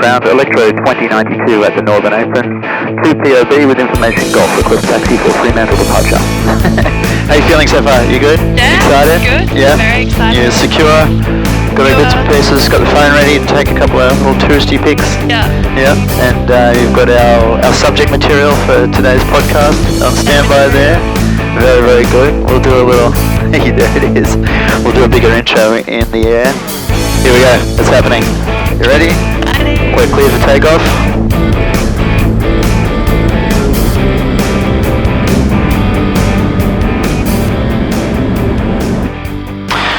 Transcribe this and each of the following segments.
ground, Electro 2092 at the Northern Open, 2 POB with information golf, request taxi for Fremantle departure. How you feeling so far? You good? Yeah, excited? Good. Yeah? Very excited. You're secure? Got the bits and pieces, got the phone ready to take a couple of little touristy pics? Yeah. Yeah, and you've got our subject material for today's podcast on standby there. Very, very good. We'll do a little, there it is. We'll do a bigger intro in the air. Here we go, it's happening. You ready? Ready. We're clear for takeoff.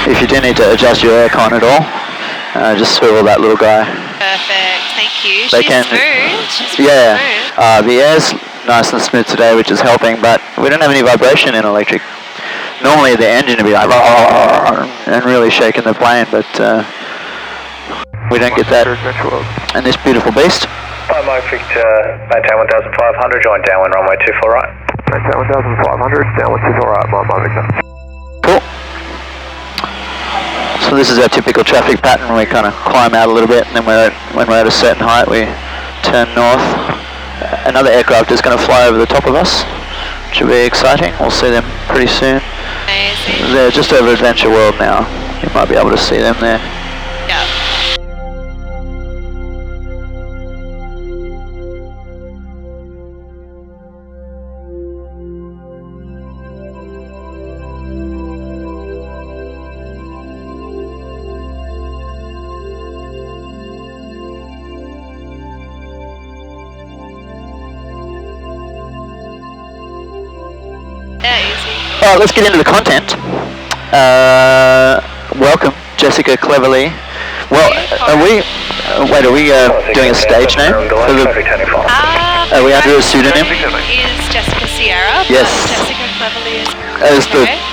If you do need to adjust your aircon at all, just swivel that little guy. Perfect, thank you. They She's smooth. She's yeah, smooth. the air's nice and smooth today, which is helping, but we don't have any vibration in electric. Normally the engine would be like and really shaking the plane, but we don't get that in this beautiful beast. Hi Mike, Victor, maintain 1500, join downwind runway 24 right. Maintain 1500, downwind 24 right, my Victor. Cool. So this is our typical traffic pattern. We kind of climb out a little bit, and then when we're at a certain height, we turn north. Another aircraft is going to fly over the top of us, which will be exciting. We'll see them pretty soon. Amazing. They're just over Adventure World now. You might be able to see them there. Yeah. Alright, let's get into the content. Welcome, Jessica Cleverly. Well, are we doing a stage name? Are we under a pseudonym? Is Jessica Sierra, yes. Jessica Cleverly is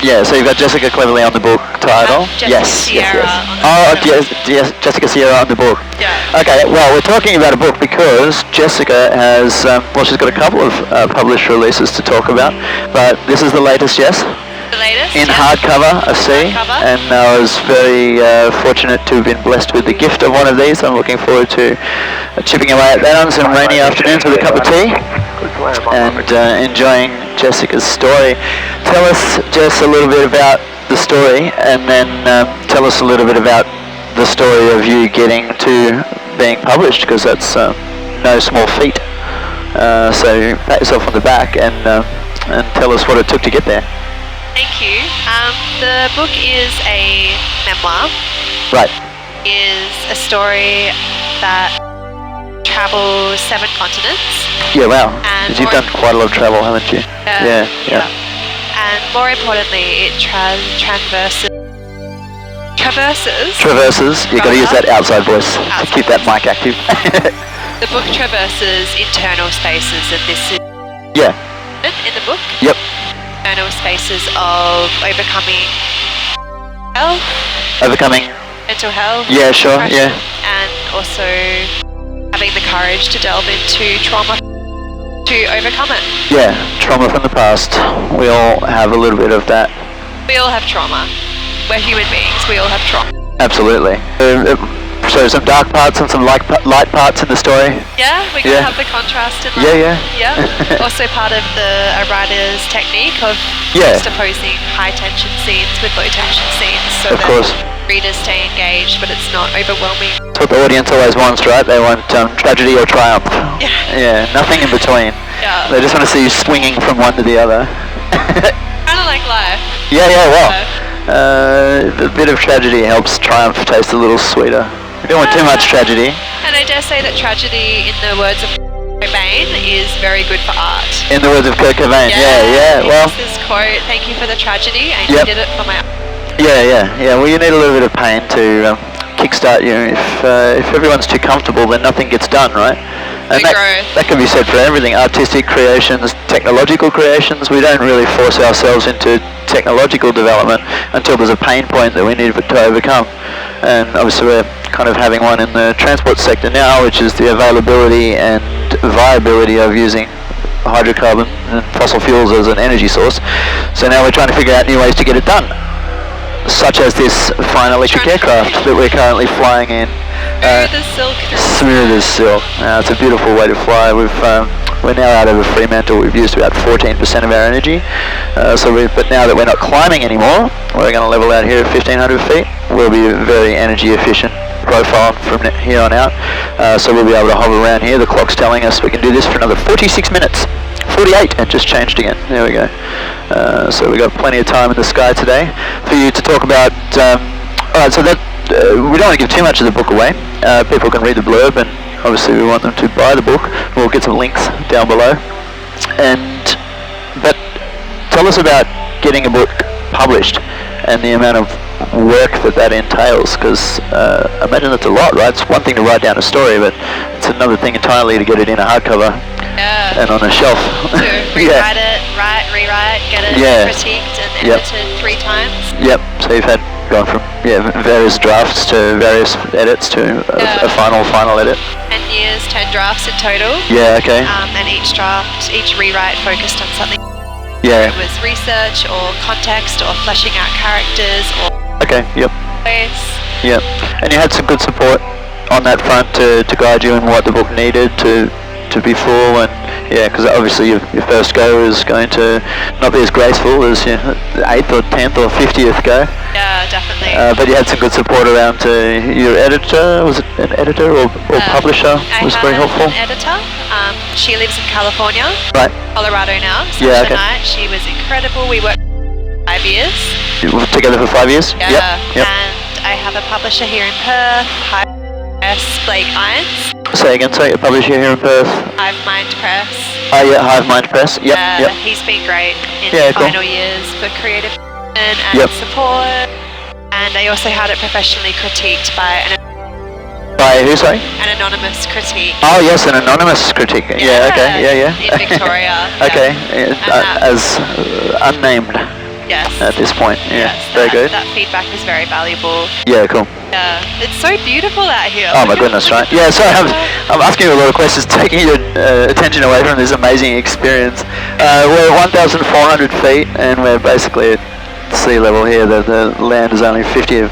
yeah, so you've got Jessica Cleverly on the book title. Yes. Jessica Sierra on the book. Yeah. Okay, well, we're talking about a book because Jessica has, she's got a couple of published releases to talk about, but this is the latest, yes? The latest, in hardcover, I see, hardcover. and I was very fortunate to have been blessed with the gift of one of these. I'm looking forward to chipping away at that on some rainy afternoons with a cup of tea and enjoying Jessica's story. Tell us, Jess, a little bit about the story, and then tell us a little bit about the story of you getting to being published, because that's no small feat. So pat yourself on the back and tell us what it took to get there. Thank you. The book is a memoir. Right. Is a story that travels 7 continents. Yeah, wow. And because you've done quite a lot of travel, haven't you? Yeah. And more importantly, it traverses. You got to use that outside voice to keep that mic active. The book traverses internal spaces, and this is in the book. Yep. Internal spaces of overcoming health. Overcoming mental health. Yeah, sure. Yeah. And also having the courage to delve into trauma to overcome it. Yeah, trauma from the past. We all have a little bit of that. We all have trauma. We're human beings. We all have trauma. Absolutely. So some dark parts and some light parts in the story. Yeah, we gotta have the contrast in life. Yeah. Also part of a writer's technique of juxtaposing high tension scenes with low tension scenes, so that readers stay engaged, but it's not overwhelming. That's what the audience always wants, right? They want tragedy or triumph. Yeah. Yeah, nothing in between. Yeah. They just want to see you swinging from one to the other. Kind of like life. Yeah, well. The bit of tragedy helps triumph taste a little sweeter. We don't want too much tragedy. And I dare say that tragedy, in the words of Cobain, is very good for art. In the words of Kurt Cobain, yeah. Well, this quote, "Thank you for the tragedy, and you did it for my art." Yeah. Well, you need a little bit of pain to kickstart you. If everyone's too comfortable, then nothing gets done, right? And that can be said for everything. Artistic creations, technological creations. We don't really force ourselves into technological development until there's a pain point that we need to overcome. And obviously we're kind of having one in the transport sector now, which is the availability and viability of using hydrocarbon and fossil fuels as an energy source. So now we're trying to figure out new ways to get it done, such as this fine electric aircraft that we're currently flying in Smooth as silk. Smooth as silk. It's a beautiful way to fly. We're now out over Fremantle. We've used about 14% of our energy. But now that we're not climbing anymore, we're going to level out here at 1,500 feet. We'll be a very energy efficient profile from here on out. So we'll be able to hover around here. The clock's telling us we can do this for another 46 minutes. 48, and just changed again. There we go. So we've got plenty of time in the sky today for you to talk about. Alright, so that we don't want to give too much of the book away. People can read the blurb, and obviously we want them to buy the book. We'll get some links down below. But tell us about getting a book published and the amount of work that entails, because I imagine it's a lot, right? It's one thing to write down a story, but it's another thing entirely to get it in a hardcover and on a shelf. To rewrite it, rewrite, get it critiqued and edited 3 times. Yep, so you've gone from various drafts to various edits to a final edit. 10 years, 10 drafts in total. Yeah, okay. And each rewrite focused on something. Yeah. It was research or context or fleshing out characters or ways. Yep. And you had some good support on that front to guide you in what the book needed to be full, and because obviously your first go is going to not be as graceful as your 8th or 10th or 50th go. Yeah, definitely. But you had some good support around your editor. Was it an editor or publisher? Was very helpful. An editor. She lives in California. Right. Colorado now. So tonight she was incredible. We worked 5 years. You were together for 5 years? Yeah. Yep. And I have a publisher here in Perth. Blake Irons. Say again, sorry, a publisher here in Perth. Hive Mind Press. Oh yeah, Hive Mind Press. Yep. He's been great in the final years for creative and support. And I also had it professionally critiqued by who, sorry? An anonymous critique. Oh yes, an anonymous critique. Yeah, okay, yeah. In Victoria. Okay, as unnamed. Yes. At this point, yes, very good. That feedback was very valuable. Yeah, cool. Yeah, it's so beautiful out here. Oh my goodness, right? Yeah, so I'm asking you a lot of questions, taking your attention away from this amazing experience. We're at 1,400 feet, and we're basically at sea level here. The land is only 100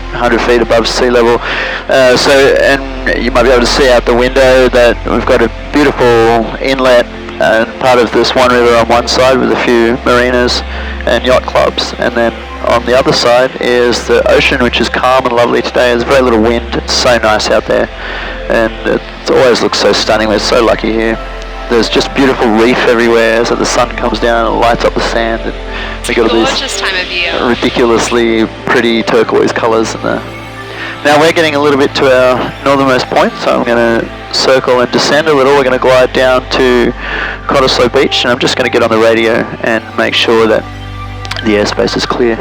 feet above sea level. And you might be able to see out the window that we've got a beautiful inlet and part of the Swan River on one side with a few marinas and yacht clubs, and then on the other side is the ocean, which is calm and lovely today. There's very little wind. It's so nice out there, and it always looks so stunning. We're so lucky here. There's just beautiful reef everywhere, so the sun comes down and lights up the sand, and it's a gorgeous time of year. Ridiculously pretty turquoise colours. Now we're getting a little bit to our northernmost point, so I'm going to circle and descend a little. We're going to glide down to Cottesloe Beach, and I'm just going to get on the radio and make sure that the airspace is clear.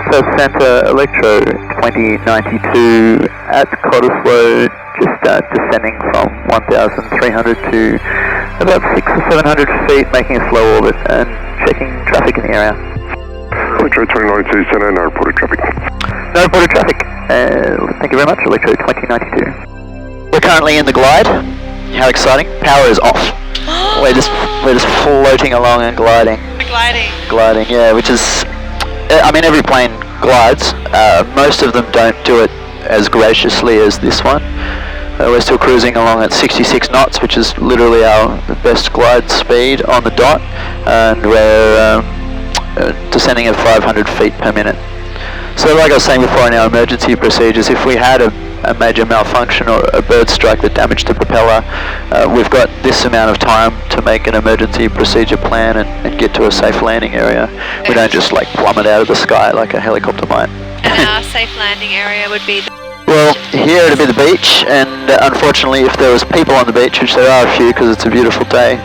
So Santa Electro 2092 at Cottesloe, just descending from 1,300 to about 600 or 700 feet, making a slow orbit and checking traffic in the area. Electro 2092, Santa, no reported traffic. No reported traffic. Thank you very much, Electro 2092. We're currently in the glide. How exciting! Power is off. We're just floating along and gliding. Gliding, yeah. Which is, I mean, every plane glides. Most of them don't do it as graciously as this one. We're still cruising along at 66 knots, which is literally our best glide speed on the dot, and we're descending at 500 feet per minute. So like I was saying before in our emergency procedures, if we had a major malfunction or a bird strike that damaged the propeller, we've got this amount of time to make an emergency procedure plan and get to a safe landing area. We don't just like plummet out of the sky like a helicopter might. And our safe landing area would be well, here it'd be the beach, and unfortunately if there was people on the beach, which there are a few because it's a beautiful day,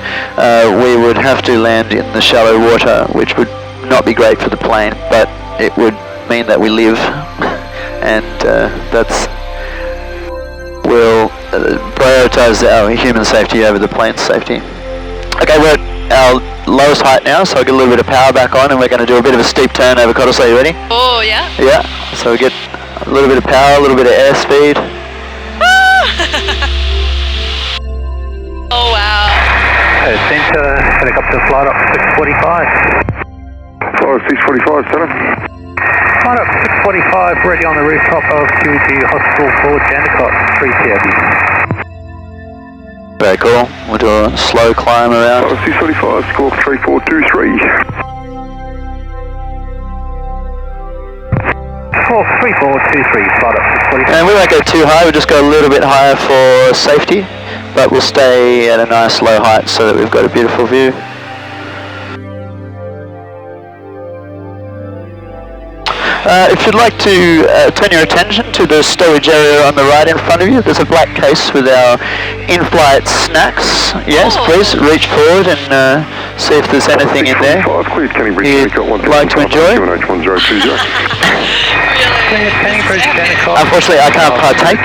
we would have to land in the shallow water, which would not be great for the plane, but it would mean that we live, and we'll prioritize our human safety over the plane's safety. Okay, we're at our lowest height now, so I'll get a little bit of power back on, and we're going to do a bit of a steep turn over Cottesloe. You ready? Oh, yeah. Yeah, so we get a little bit of power, a little bit of airspeed. Oh, wow. Centre, helicopter flight up 645. Flight 645, Center. Flight up 645, ready on the rooftop of QEG Hospital for Jandakot, 3 TRB. Very cool. We'll do a slow climb around. 645, score 3423. 3423, flight up 645. And we won't go too high, we'll just go a little bit higher for safety, but we'll stay at a nice low height so that we've got a beautiful view. If you'd like to turn your attention to the storage area on the right in front of you, there's a black case with our in-flight snacks. Yes, please reach forward and see if there's anything in there you'd like to enjoy. Unfortunately, I can't partake,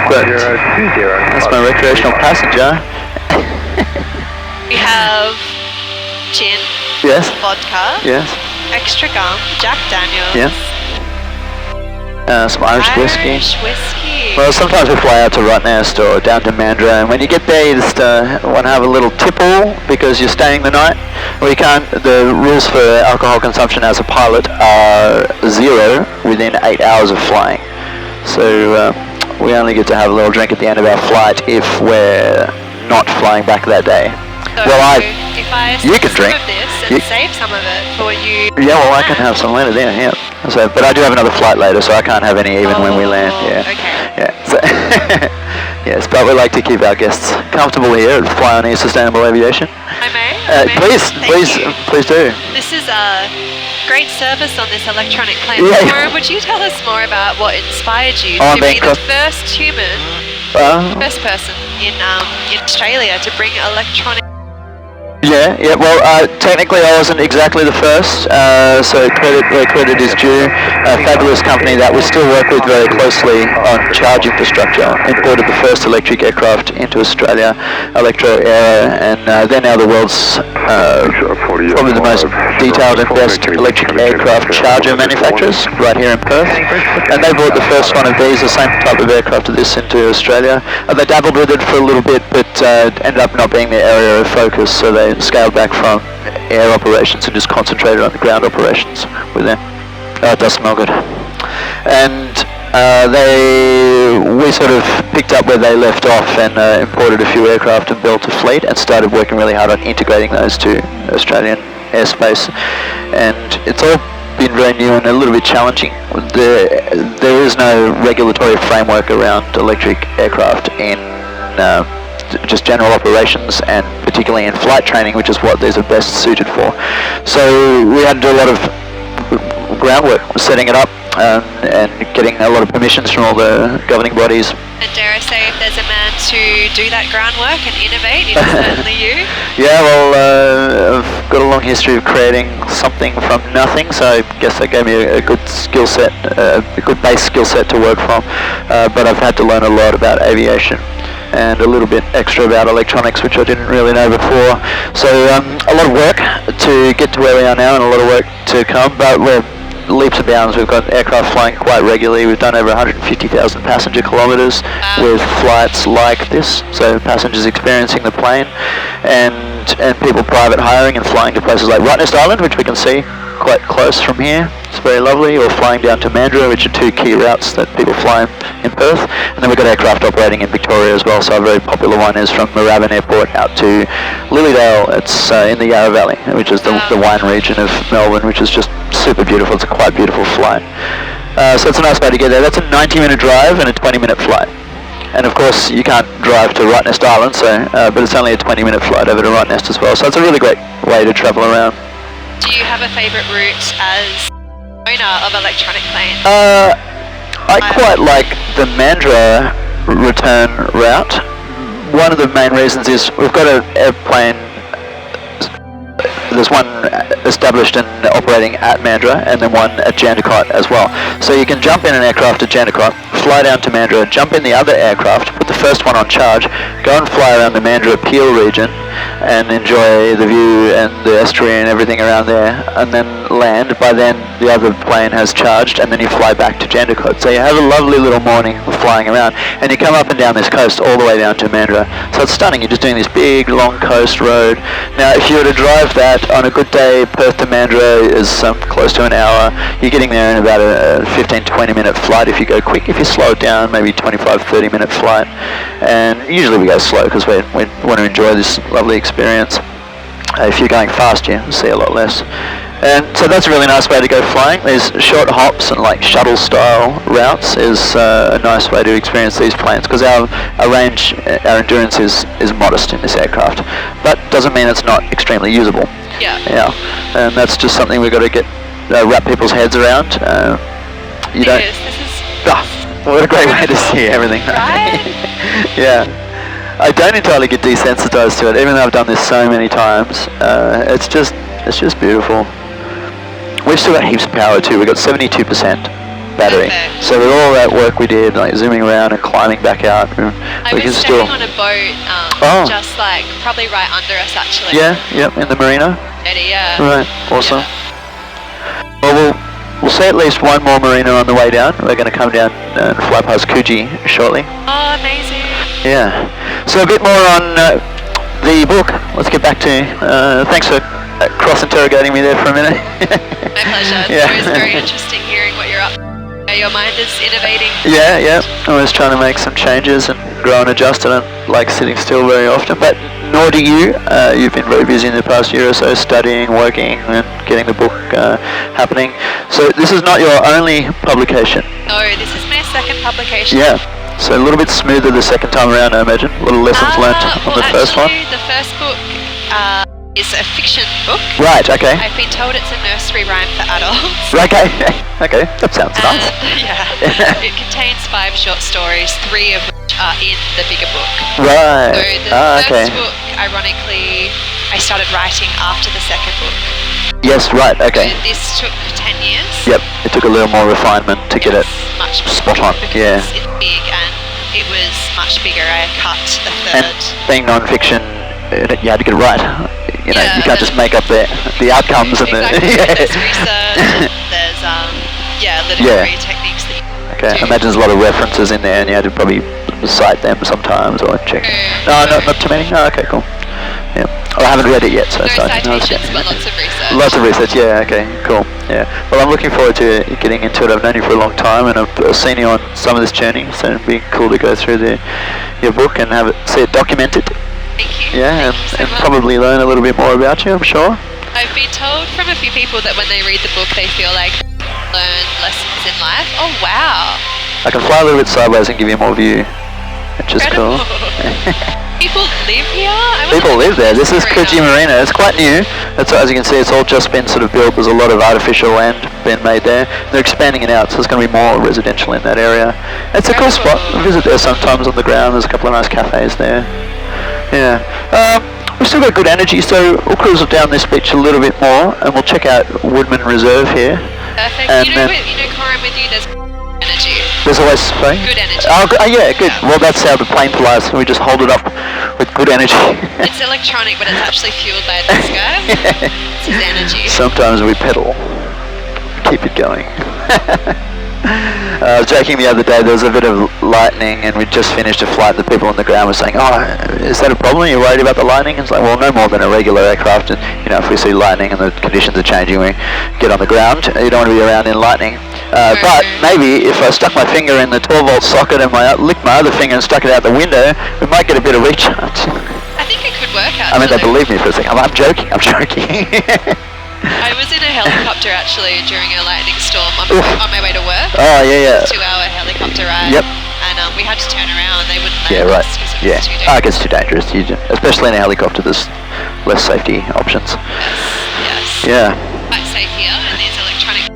but that's my recreational passenger. We have gin, yes, vodka, yes, extra gum, Jack Daniels, yeah. Some Irish whiskey. whiskey. Well, sometimes we fly out to Rottnest or down to Mandurah, and when you get there, you just want to have a little tipple because you're staying the night. Well, you can't. The rules for alcohol consumption as a pilot are 0 within 8 hours of flying. So we only get to have a little drink at the end of our flight if we're not flying back that day. So well, if I you can drink some of this and save some of it for you. Yeah, well, I can have some later there, yeah. So, but I do have another flight later, so I can't have any even when we land. Yeah. Okay. Yeah. So yes, but we like to keep our guests comfortable here at Fly On E Sustainable Aviation. I may. Please do. This is a great service on this electronic plane. Yeah. Korum, would you tell us more about what inspired you to be the first human, first person in Australia to bring electronic? Yeah, well, technically I wasn't exactly the first, so credit where credit is due. A fabulous company that we still work with very closely on charge infrastructure imported the first electric aircraft into Australia, Electro-Aero, and they're now the world's probably the most detailed and best electric aircraft charger manufacturers right here in Perth. And they brought the first one of these, the same type of aircraft of this, into Australia. They dabbled with it for a little bit, but ended up not being their area of focus, so they scaled back from air operations and just concentrated on the ground operations with them. Oh, it does smell good. And we sort of picked up where they left off and imported a few aircraft and built a fleet and started working really hard on integrating those to Australian airspace. And it's all been very new and a little bit challenging. There is no regulatory framework around electric aircraft in just general operations, and particularly in flight training, which is what these are best suited for. So we had to do a lot of groundwork, setting it up and getting a lot of permissions from all the governing bodies. And dare I say, if there's a man to do that groundwork and innovate, it's certainly you. Yeah, well, I've got a long history of creating something from nothing, so I guess that gave me a good skill set, a good base skill set to work from. But I've had to learn a lot about aviation and a little bit extra about electronics, which I didn't really know before. So a lot of work to get to where we are now, and a lot of work to come, but we're leaps and bounds. We've got aircraft flying quite regularly. We've done over 150,000 passenger kilometres with flights like this, so passengers experiencing the plane, and people private hiring and flying to places like Rottnest Island, which we can see quite close from here. It's very lovely. Or flying down to Mandurah, which are two key routes that people fly in Perth. And then we've got aircraft operating in Victoria as well, so a very popular one is from Moorabbin Airport out to Lilydale. It's in the Yarra Valley, which is the wine region of Melbourne, which is just super beautiful. It's a quite beautiful flight. So it's a nice way to get there. That's a 90-minute drive and a 20-minute flight. And of course you can't drive to Rottnest Island, so but it's only a 20-minute flight over to Rottnest as well. So it's a really great way to travel around. Do you have a favourite route as owner of electronic planes? I quite like the Mandurah return route. One of the main reasons is we've got an airplane. There's one established and operating at Mandurah, and then one at Jandakot as well. So you can jump in an aircraft at Jandakot, fly down to Mandurah, jump in the other aircraft, put the first one on charge, go and fly around the Mandurah Peel region and enjoy the view and the estuary and everything around there, and then land. By then the other plane has charged, and then you fly back to Jandakot. So you have a lovely little morning of flying around, and you come up and down this coast all the way down to Mandurah. So it's stunning. You're just doing this big long coast road. Now if you were to drive that on a good day Perth to Mandurah is close to an hour. You're getting there in about a 15-20 minute flight if you go quick. If you slow it down, maybe 25-30 minute flight. And usually we go slow because we want to enjoy this lovely experience. If you're going fast, you see a lot less. And so that's a really nice way to go flying. There's short hops and like shuttle style routes is a nice way to experience these planes, because our range, our endurance is modest in this aircraft, but doesn't mean it's not extremely usable. Yeah. And that's just something we've got to get wrap people's heads around. What a great way to see everything. Right? Yeah. I don't entirely get desensitized to it, even though I've done this so many times. It's just beautiful. We've still got heaps of power too. We've got 72% battery. Okay. So with all that work we did, like zooming around and climbing back out, I was staying on a boat, just like probably right under us actually. Yeah, yep, in the marina. Yeah. Right, awesome. Yeah. Well, we'll see at least one more marina on the way down. We're going to come down and fly past Coogee shortly. Oh, amazing. Yeah. So a bit more on the book. Let's get back to. Thanks for cross-interrogating me there for a minute. My pleasure. It's always very interesting hearing what you're up to. Your mind is innovating. Yeah. I was trying to make some changes and grow and adjust. I don't like sitting still very often, but nor do you. You've been very busy in the past year or so, studying, working, and getting the book happening. So this is not your only publication. No, this is my second publication. Yeah. So a little bit smoother the second time around, I imagine. A little lessons learnt on the first one. The first book is a fiction book. Right, okay. I've been told it's a nursery rhyme for adults. Okay, that sounds nice. Yeah. It contains 5 short stories, 3 of which are in the bigger book. Right. So the first book, ironically, I started writing after the second book. Yes, right, okay. So this took 10 years. Yep, it took a little more refinement to get it much spot on. Yeah. It's big and it was much bigger. I cut a third. And being non-fiction, you had to get it right. You can't just make up the outcomes and exactly. There's research. There's literary techniques that you I imagine there's a lot of references in there, and you had to probably cite them sometimes or check. Not too many. Oh, okay, cool. Yeah. I haven't read it yet, so no citations, but lots of research. Lots of research. Yeah. Okay. Cool. Yeah. Well, I'm looking forward to getting into it. I've known you for a long time, and I've seen you on some of this journey, so it'd be cool to go through your book and see it documented. Thank you. Yeah, Thank you so much. Probably learn a little bit more about you, I'm sure. I've been told from a few people that when they read the book, they feel like they learn lessons in life. Oh, wow. I can fly a little bit sideways and give you more view, which is cool. People live here? People live there. This is Coogee Marina. It's quite new. That's as you can see, it's all just been sort of built. There's a lot of artificial land being made there. They're expanding it out, so there's going to be more residential in that area. It's a cool spot. I visit there sometimes on the ground. There's a couple of nice cafes there. Yeah. We've still got good energy, so we'll cruise down this beach a little bit more, and we'll check out Woodman Reserve here. Perfect. And Korum, with you, there's energy. There's always good energy. Yeah, good. Yeah. Well, that's how the plane flies. We just hold it up with good energy. It's electronic, but it's actually fueled by the sky. It's his energy. Sometimes we pedal. Keep it going. I was joking the other day, there was a bit of lightning and we'd just finished a flight. The people on the ground were saying, oh, is that a problem? You're worried about the lightning? It's like, well, no more than a regular aircraft. And, if we see lightning and the conditions are changing, we get on the ground. You don't want to be around in lightning. But maybe if I stuck my finger in the 12-volt socket and licked my other finger and stuck it out the window, we might get a bit of recharge. I think it could work out. I mean, they believe me for a second. I'm joking. I was in a helicopter actually during a lightning storm on my way to work. Oh, yeah. 2-hour helicopter ride. Yep. And we had to turn around. They wouldn't let us. Yeah, right. It was It gets too dangerous. Especially in a helicopter, there's less safety options. Yes. Yeah. Quite safe here, and there's electronic.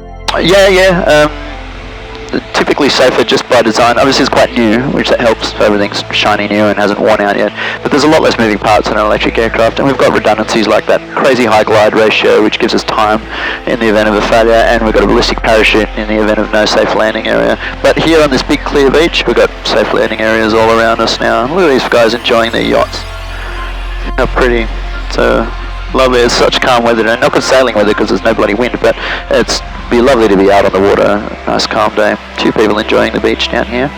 Yeah. Typically safer just by design. Obviously it's quite new, which that helps. Everything's shiny new and hasn't worn out yet. But there's a lot less moving parts in an electric aircraft, and we've got redundancies like that crazy high glide ratio, which gives us time in the event of a failure, and we've got a ballistic parachute in the event of no safe landing area. But here on this big clear beach, we've got safe landing areas all around us now. Look at these guys enjoying their yachts. How pretty. So lovely. It's such calm weather, and not good sailing weather because there's no bloody wind, but it's be lovely to be out on the water. Nice calm day. 2 people enjoying the beach down here.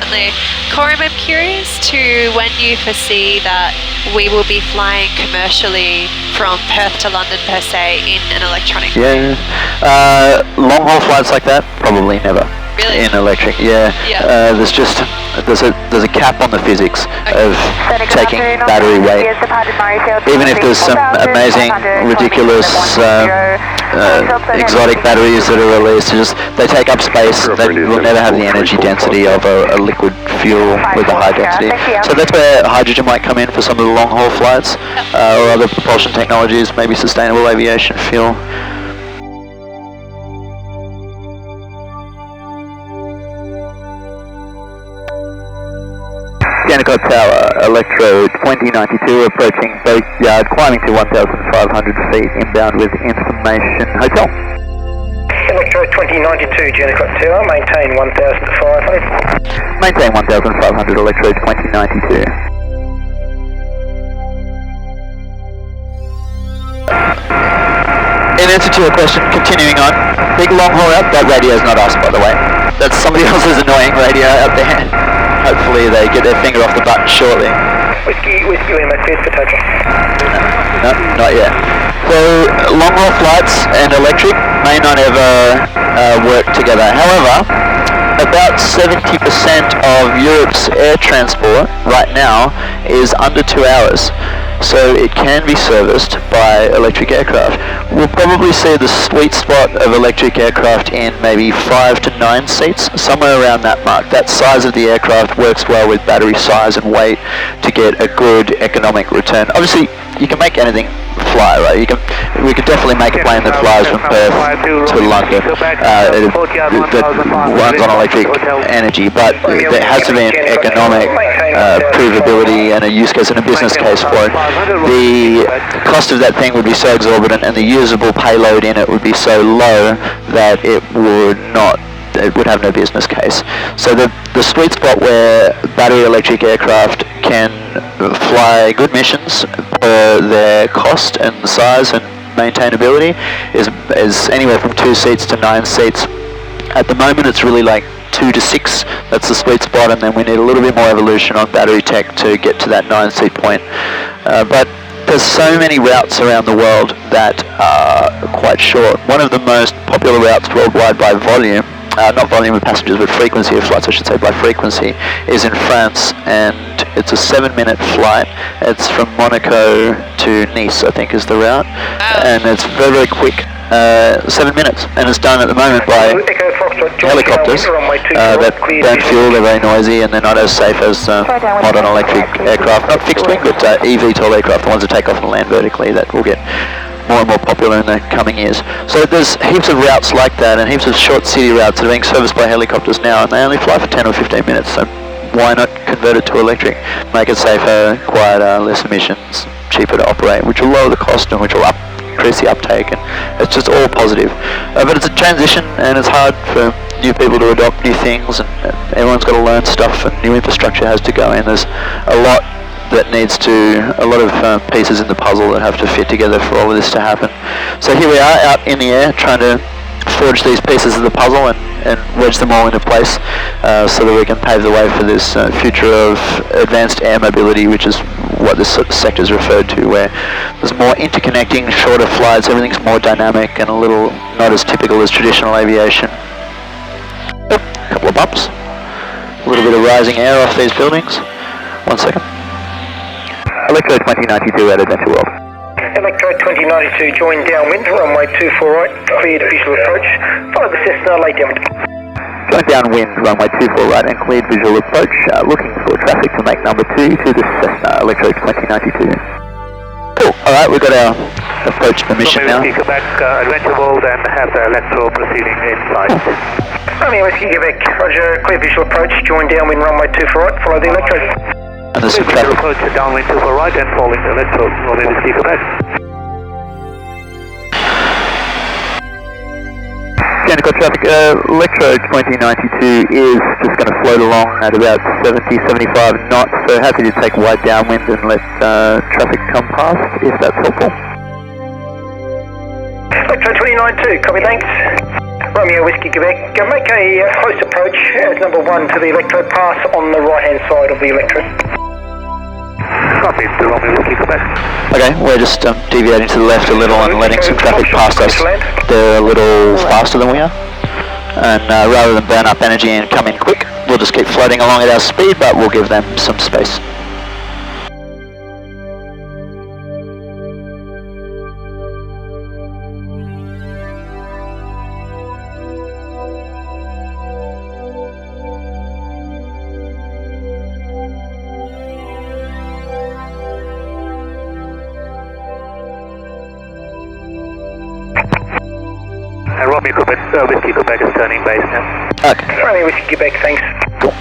definitely. Korum, I'm curious to when you foresee that we will be flying commercially from Perth to London per se in an electronic way. Long haul flights like that, probably never. Really? In electric, there's a cap on the physics of taking battery weight. Even if there's some amazing, ridiculous, exotic batteries that are released, they take up space. They will never have the energy density of a liquid fuel with a high density. So that's where hydrogen might come in for some of the long haul flights, or other propulsion technologies, maybe sustainable aviation fuel. Jessica Tower, Electro 2092, approaching boatyard, climbing to 1,500 feet, inbound with information. Hotel. Electro 2092, Jessica Tower, maintain 1,500. Maintain 1,500, Electro 2092. In answer to your question, continuing on, big long haul out, that radio is not us, by the way. That's somebody else's annoying radio out there. Hopefully they get their finger off the button shortly. Whiskey Lima, cleared for takeoff. No, not yet. So long haul flights and electric may not ever work together. However, about 70% of Europe's air transport right now is under 2 hours. So it can be serviced by electric aircraft. We'll probably see the sweet spot of electric aircraft in maybe 5 to 9 seats, somewhere around that mark. That size of the aircraft works well with battery size and weight to get a good economic return. Obviously, you can make anything fly, right? We could definitely make a plane that flies from Perth to London that runs on electric energy, but there has to be an economic provability and a use case and a business case for it. The cost of that thing would be so exorbitant and the usable payload in it would be so low that it would have no business case. So the sweet spot where battery electric aircraft can fly good missions for their cost and size and maintainability is anywhere from 2 seats to 9 seats. At the moment it's really like 2 to 6, that's the sweet spot, and then we need a little bit more evolution on battery tech to get to that 9-seat point. But there's so many routes around the world that are quite short. One of the most popular routes worldwide by volume, not volume of passengers, but frequency of flights, I should say, by frequency, is in France, and it's a 7-minute flight. It's from Monaco to Nice, I think, is the route, and it's very, very quick. 7 minutes, and it's done at the moment by helicopters that don't fuel, they're very noisy, and they're not as safe as modern electric aircraft, not fixed wing, but eVTOL aircraft, the ones that take off and land vertically, that will get more and more popular in the coming years. So there's heaps of routes like that, and heaps of short city routes that are being serviced by helicopters now, and they only fly for 10 or 15 minutes, so why not convert it to electric? Make it safer, quieter, less emissions, cheaper to operate, which will lower the cost and which will increase the uptake, and it's just all positive. But it's a transition, and it's hard for new people to adopt new things, and everyone's got to learn stuff, and new infrastructure has to go in. There's a lot of pieces in the puzzle that have to fit together for all of this to happen. So here we are out in the air trying to forge these pieces of the puzzle and wedge them all into place so that we can pave the way for this future of advanced air mobility, which is what this sector is referred to, where there's more interconnecting, shorter flights, everything's more dynamic and a little not as typical as traditional aviation. A couple of bumps, a little bit of rising air off these buildings. 1 second. Electro 2092 at Adventure World. Electro 2092, join downwind, runway 24 right, cleared visual approach. Follow the Cessna, lay down. Join downwind, runway 24 right and cleared visual approach. Looking for traffic to make number 2 to the Cessna, Electro 2092. Cool, alright, we've got our approach permission now. Whiskey Quebec, Adventure World, and have the Electro proceeding inside. Whiskey Quebec, roger, clear visual approach, join downwind, runway 24 right, follow the Electro. And there's some traffic. Approach downwind 24 right and following the Electro, Romeo Whiskey Quebec. Jessica traffic, Electro 2092 is just going to float along at about 70-75 knots, so happy to take wide downwind and let traffic come past, if that's helpful. Electro 2092, copy, thanks. Romeo Whiskey Quebec, make a close approach as number 1 to the electro pass on the right hand side of the electro. Copy, to Romeo Whiskey Quebec. Okay, we're just deviating to the left a little and letting some traffic past us. They're a little faster than we are. And rather than burn up energy and come in quick, we'll just keep floating along at our speed, but we'll give them some space. Romeo Whiskey Quebec is turning base now. Okay. Romeo Whiskey Quebec, thanks. Cool.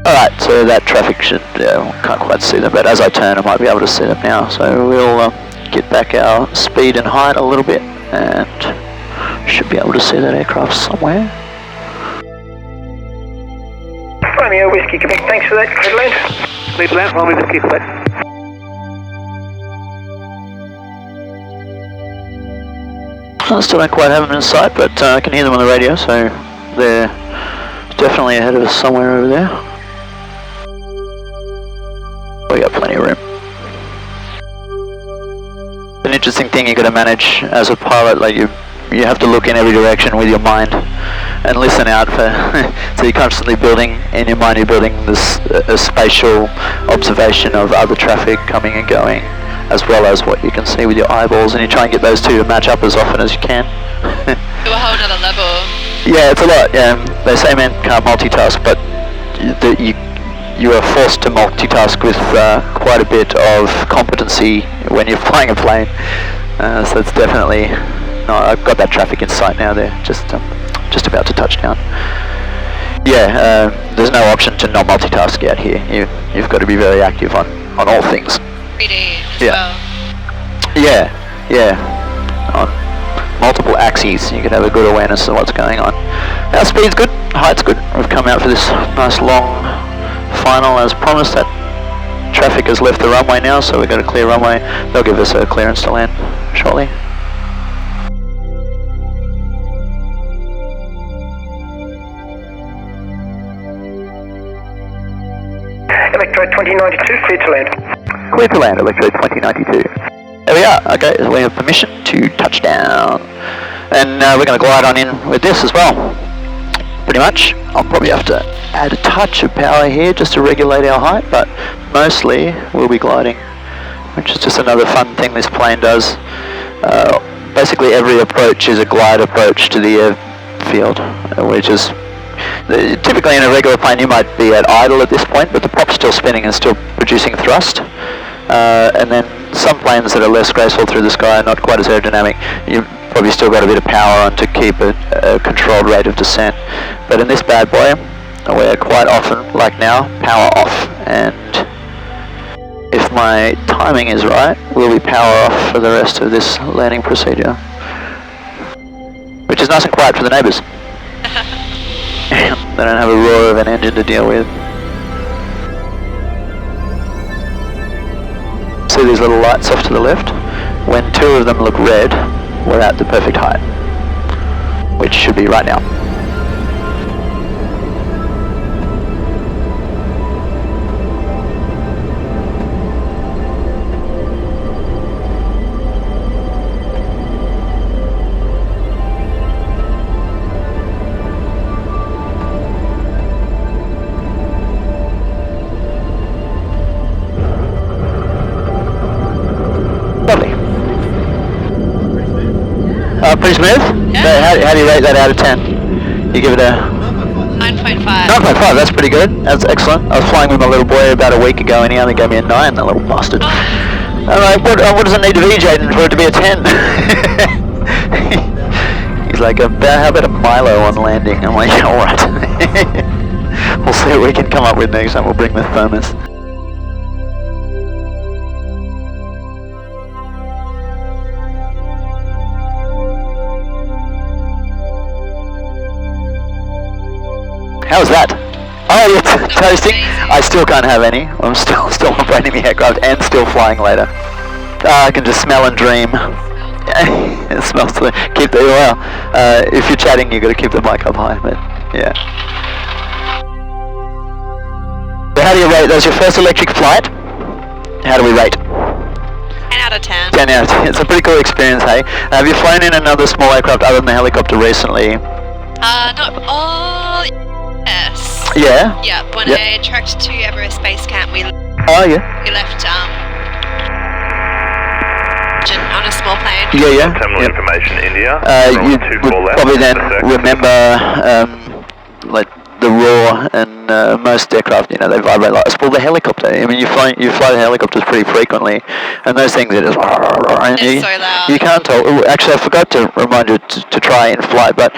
Alright, so that traffic should, can't quite see them, but as I turn I might be able to see them now. So we'll get back our speed and height a little bit and should be able to see that aircraft somewhere. Romeo Whiskey Quebec, thanks for that. Clear to land. Clear to land, Romeo Whiskey Quebec. I still don't quite have them in sight, but I can hear them on the radio, so they're definitely ahead of us somewhere over there. We got plenty of room. An interesting thing you got to manage as a pilot, like you have to look in every direction with your mind and listen out for. So you're constantly building in your mind. You're building this a spatial observation of other traffic coming and going, as well as what you can see with your eyeballs, and you try and get those two to match up as often as you can. To a whole nother level. Yeah, it's a lot. They say men can't multitask, but you are forced to multitask with quite a bit of competency when you're flying a plane. So it's definitely. No, I've got that traffic in sight now. They're just about to touch down. Yeah, there's no option to not multitask out here. You've got to be very active on all things. 3D as Yeah. well. Yeah. On multiple axes, you can have a good awareness of what's going on. Our speed's good, height's good. We've come out for this nice long final as promised. That traffic has left the runway now, so we've got a clear runway. They'll give us a clearance to land shortly. Electro 2092, clear to land. Clear to land, Electro 2092. There we are. Okay, so we have permission to touch down. And we're going to glide on in with this as well. Pretty much. I'll probably have to add a touch of power here just to regulate our height, but mostly we'll be gliding, which is just another fun thing this plane does. Basically every approach is a glide approach to the airfield, which is typically in a regular plane you might be at idle at this point, but the prop's still spinning and still producing thrust. And then some planes that are less graceful through the sky are not quite as aerodynamic. You've probably still got a bit of power on to keep a controlled rate of descent. But in this bad boy, we're quite often, like now, power off. And if my timing is right, we'll be power off for the rest of this landing procedure. Which is nice and quiet for the neighbours. They don't have a roar of an engine to deal with. See these little lights off to the left? When two of them look red, we're at the perfect height, which should be right now. Pretty smooth? Yeah. How do you rate that out of 10? You give it a... 9.5. 9.5, that's pretty good. That's excellent. I was flying with my little boy about a week ago and he only gave me a 9, that little bastard. I'm like, what does it need to be, Jaden, for it to be a 10? He's like, how about a Milo on landing? I'm like, yeah, alright. We'll see what we can come up with next time. We'll bring the thermos. How was that? Oh, you're toasting? I still can't have any. I'm still operating the aircraft and still flying later. I can just smell and dream It smells to keep the oil. If you're chatting, you've got to keep the mic up high, but yeah. So how do you rate? That was your first electric flight. How do we rate? 10 out of 10. 10 out of 10. It's a pretty cool experience, hey? Have you flown in another small aircraft other than the helicopter recently? Yes. Yeah? Yeah, when I tracked to Everest Base Camp, we left on a small plane. Yeah. Terminal information, India. You would probably then remember like the roar and most aircraft, they vibrate like well, the helicopter. I mean, you fly the helicopters pretty frequently, and those things are just. And it's so loud. You can't tell. Actually, I forgot to remind you to try in flight, but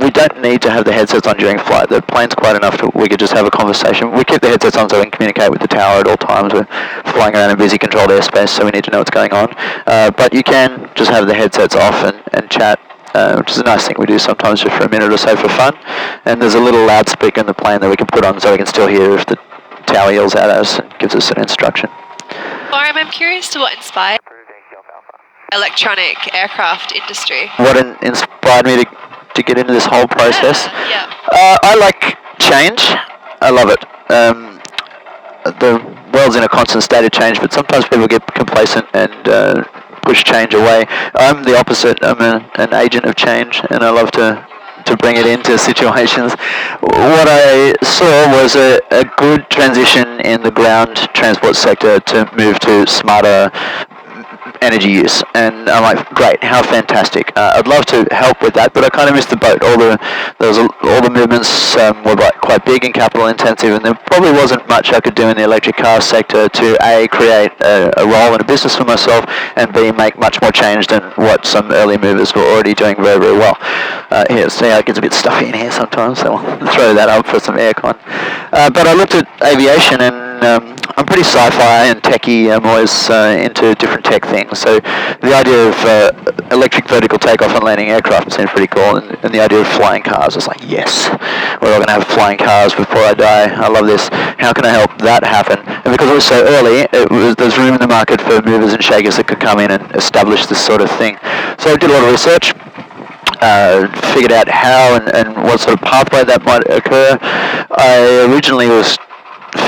we don't need to have the headsets on during flight. The plane's quiet enough we could just have a conversation. We keep the headsets on so we can communicate with the tower at all times. We're flying around in busy controlled airspace, so we need to know what's going on. But you can just have the headsets off and chat. Which is a nice thing we do sometimes just for a minute or so for fun. And there's a little loudspeaker in the plane that we can put on so we can still hear if the tower yells at us and gives us an instruction. Korum, I'm curious to what inspired electronic aircraft industry. What inspired me to get into this whole process? Yeah. I like change. I love it. The world's in a constant state of change, but sometimes people get complacent and push change away. I'm the opposite. I'm an agent of change, and I love to bring it into situations. What I saw was a good transition in the ground transport sector to move to smarter energy use, and I'm like, great, how fantastic. I'd love to help with that, but I kind of missed the boat. All the movements were quite big and capital intensive, and there probably wasn't much I could do in the electric car sector to A, create a role in a business for myself, and B, make much more change than what some early movers were already doing very, very well. Here, see how it gets a bit stuffy in here sometimes, so I'll throw that up for some aircon. But I looked at aviation, and I'm pretty sci-fi and techie. I'm always into different tech things. So the idea of electric vertical takeoff and landing aircraft seemed pretty cool, and the idea of flying cars was like, yes, we're all going to have flying cars before I die. I love this. How can I help that happen? And because it was so early, there's room in the market for movers and shakers that could come in and establish this sort of thing. So I did a lot of research. Figured out how and what sort of pathway that might occur. I originally was I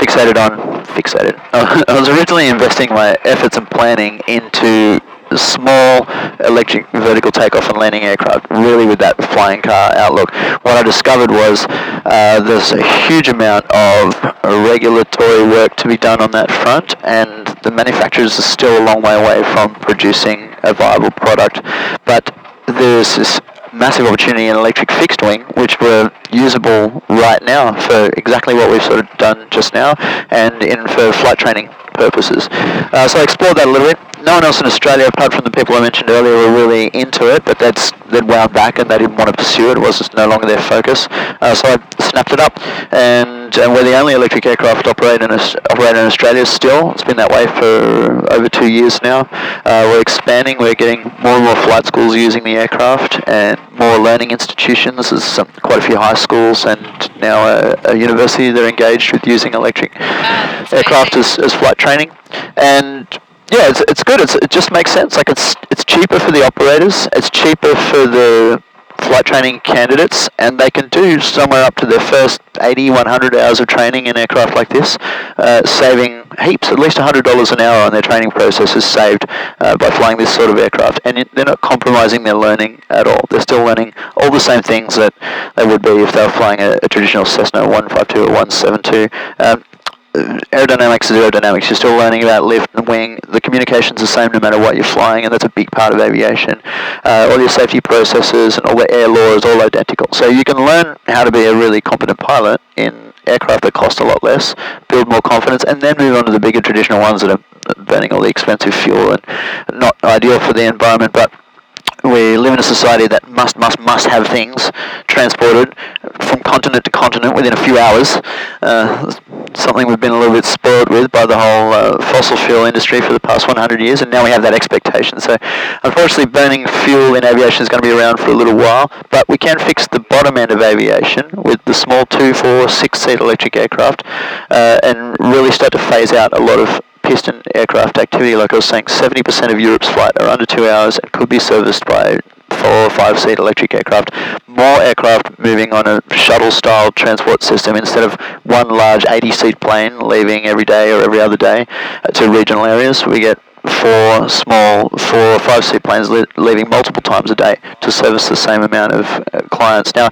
was originally investing my efforts and planning into small electric vertical takeoff and landing aircraft, really with that flying car outlook. What I discovered was there's a huge amount of regulatory work to be done on that front, and the manufacturers are still a long way away from producing a viable product. But there's this massive opportunity in electric fixed wing, which were usable right now for exactly what we've sort of done just now, and for flight training purposes. So I explored that a little bit. No one else in Australia, apart from the people I mentioned earlier, were really into it, but they'd wound back and they didn't want to pursue it. It was just no longer their focus. So I snapped it up, and we're the only electric aircraft operator in Australia still. It's been that way for over 2 years now. We're expanding. We're getting more and more flight schools using the aircraft, and more learning institutions. There's quite a few high schools and now a university that are engaged with using electric aircraft as flight training. And yeah, it's good. It just makes sense. Like it's cheaper for the operators. It's cheaper for the flight training candidates, and they can do somewhere up to their first 80, 100 hours of training in aircraft like this, saving heaps. At least $100 an hour on their training process is saved by flying this sort of aircraft, and they're not compromising their learning at all. They're still learning all the same things that they would be if they were flying a traditional Cessna 152 or 172. Aerodynamics is aerodynamics. You're still learning about lift and wing. The communication's the same no matter what you're flying, and that's a big part of aviation. All your safety processes and all the air law is all identical. So you can learn how to be a really competent pilot in aircraft that cost a lot less, build more confidence, and then move on to the bigger traditional ones that are burning all the expensive fuel and not ideal for the environment. But we live in a society that must have things transported from continent to continent within a few hours. Something we've been a little bit spoiled with by the whole fossil fuel industry for the past 100 years, and now we have that expectation. So unfortunately, burning fuel in aviation is going to be around for a little while, but we can fix the bottom end of aviation with the small 2, 4, 6-seat electric aircraft and really start to phase out a lot of piston aircraft activity, like I was saying, 70% of Europe's flight are under 2 hours and could be serviced by 4 or 5 seat electric aircraft. More aircraft moving on a shuttle-style transport system instead of one large 80-seat plane leaving every day or every other day to regional areas. We get 4 small 4 or 5 seat planes leaving multiple times a day to service the same amount of clients. Now,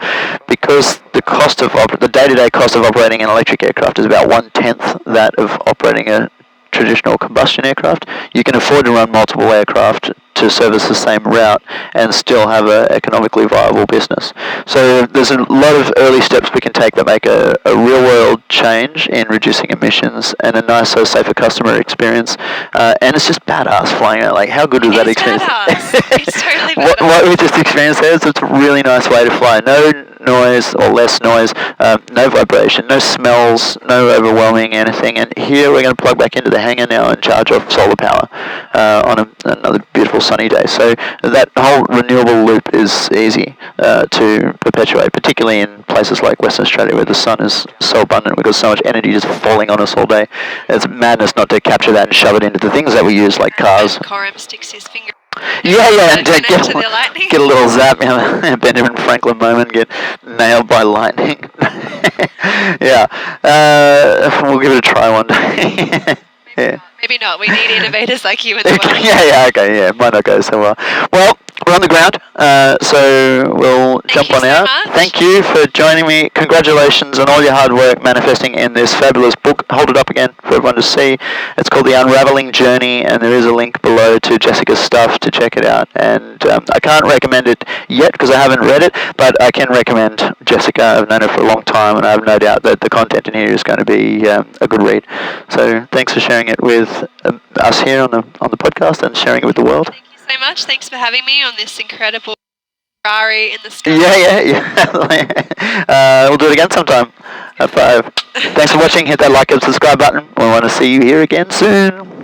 because the day-to-day cost of operating an electric aircraft is about 1/10 that of operating a traditional combustion aircraft, you can afford to run multiple aircraft to service the same route and still have an economically viable business. So there's a lot of early steps we can take that make a real-world change in reducing emissions and a nicer, safer customer experience. And it's just badass flying out. Like, how good was that experience? It's totally badass. What we just experienced there is it's a really nice way to fly. No noise or less noise, no vibration, no smells, no overwhelming anything. And here we're going to plug back into the hangar now and charge off solar power on another beautiful sunny day. So that whole renewable loop is easy to perpetuate, particularly in places like Western Australia where the sun is so abundant. We've got so much energy just falling on us all day. It's madness not to capture that and shove it into the things that we use, like cars. Korum sticks his finger. Yeah, and get a little zap, Benjamin Franklin moment, get nailed by lightning. Yeah, we'll give it a try one day. Yeah. Maybe not. We need innovators like you in the world. Yeah, might not go so well. Well, we're on the ground, so we'll jump on out. Thank you for joining me. Congratulations on all your hard work manifesting in this fabulous book. Hold it up again for everyone to see. It's called The Unravelling Journey, and there is a link below to Jessica's stuff to check it out. And I can't recommend it yet because I haven't read it, but I can recommend Jessica. I've known her for a long time, and I have no doubt that the content in here is going to be a good read. So thanks for sharing it with us here on the podcast and sharing it with the world. Thank you so much. Thanks for having me on this incredible Ferrari in the sky. Yeah. We'll do it again sometime. High five. Thanks for watching. Hit that like and subscribe button. We want to see you here again soon.